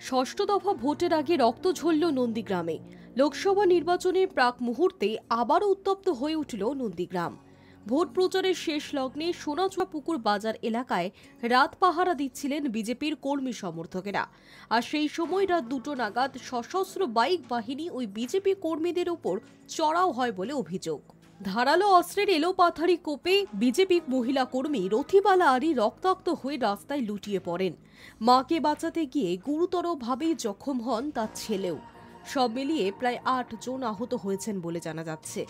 ষষ্ঠ দফা ভোটের আগে রক্ত ঝরল নন্দীগ্রামে। লোকসভা নির্বাচনের প্রাক মুহূর্তে আবারও উত্তপ্ত হয়ে উঠল নন্দীগ্রাম। ভোট প্রচারের শেষ লগ্নে সোনাচুরা পুকুর বাজার এলাকায় রাত পাহারা দিচ্ছিলেন বিজেপির কর্মী সমর্থকেরা। আর সেই সময় রাত 2টো নাগাদ সশস্ত্র বাইক বাহিনী ওই বিজেপি কর্মীদের উপর চড়াও হয় বলে অভিযোগ। ধারালো অস্ত্রের এলোপাথারি কোপে বিজেপি মহিলা কর্মী রথিবালা আরি রক্তাক্ত হয়ে রাস্তায় লুটিয়ে পড়েন। মাকে বাঁচাতে গিয়ে গুরুতরভাবে জখম হন তার ছেলেও। সব মিলিয়ে প্রায় 8 জন আহত হয়েছেন বলে জানা যাচ্ছে।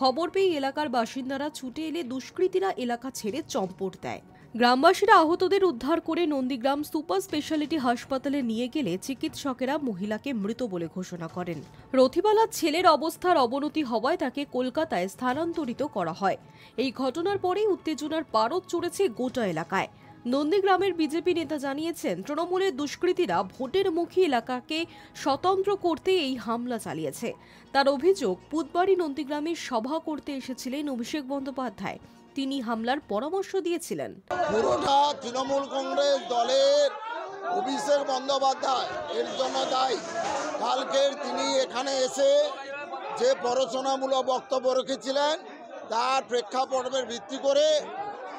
খবর পেয়ে এলাকার বাসিন্দারা ছুটে এলে দুষ্কৃতীরা এলাকা ছেড়ে চম্পট দেয়। গ্রামবাসীরা আহতদের উদ্ধার করে নন্দীগ্রাম সুপার স্পেশালিটি হাসপাতালে নিয়ে গেলে চিকিৎসকেরা মহিলাকে মৃত বলে ঘোষণা করেন। রথিবালার ছেলের অবস্থার অবনতি হওয়ায় তাকে কলকাতায় স্থানান্তরিত করা হয়। এই ঘটনার পরেই উত্তেজনার পারদ চড়েছে গোটা এলাকায়। নন্দীগ্রামের বিজেপি নেতা জানিয়েছেন, তৃণমূলের দুষ্কৃতীরা ভোটের মুখী এলাকাকে স্বতন্ত্র করতে এই হামলা চালিয়েছে। তার অভিযোগ, বুধবারই নন্দীগ্রামে সভা করতে এসেছিলেন অভিষেক বন্দ্যোপাধ্যায়। তিনি হামলার পরামর্শ দিয়েছিলেন। পুরোটা তৃণমূল কংগ্রেস দলের অভিষেক বন্দ্যোপাধ্যায় এর জন্য দায়ী। কালকের তিনি এখানে এসে যে প্ররোচনামূলক বক্তব্য রেখেছিলেন তার প্রেক্ষাপটের ভিত্তি করে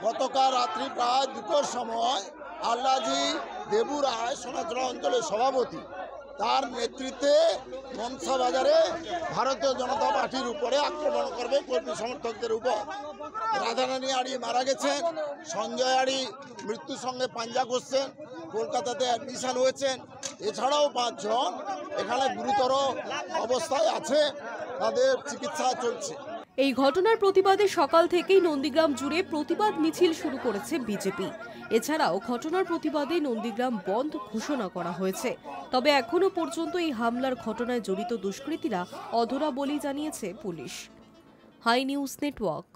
গতকাল রাত্রি প্রায় 2টোর সময় আল্লাজি দেবু রায় সোনাচুরা অঞ্চলের সভাপতি তার নেতৃত্বে মনসা বাজারে ভারতীয় জনতা পার্টির উপরে আক্রমণ করবে কর্মী সমর্থকদের উপর। রাধারানী আড়ি মারা গেছেন, সঞ্জয় আড়ি মৃত্যুর সঙ্গে পাঞ্জা করছেন, কলকাতাতে অ্যাডমিশন হয়েছেন। এছাড়াও 5 জন এখানে গুরুতর অবস্থায় আছে, তাদের চিকিৎসা চলছে। এই ঘটনার প্রতিবাদে সকাল থেকেই নন্দীগ্রাম জুড়ে প্রতিবাদ মিছিল শুরু করেছে বিজেপি। এছাড়াও ঘটনার প্রতিবাদে নন্দীগ্রাম বন্ধ ঘোষণা করা হয়েছে। তবে এখনো পর্যন্ত এই হামলার ঘটনায় জড়িত দুষ্কৃতীরা অধরা বলেই জানিয়েছে পুলিশ। High news network.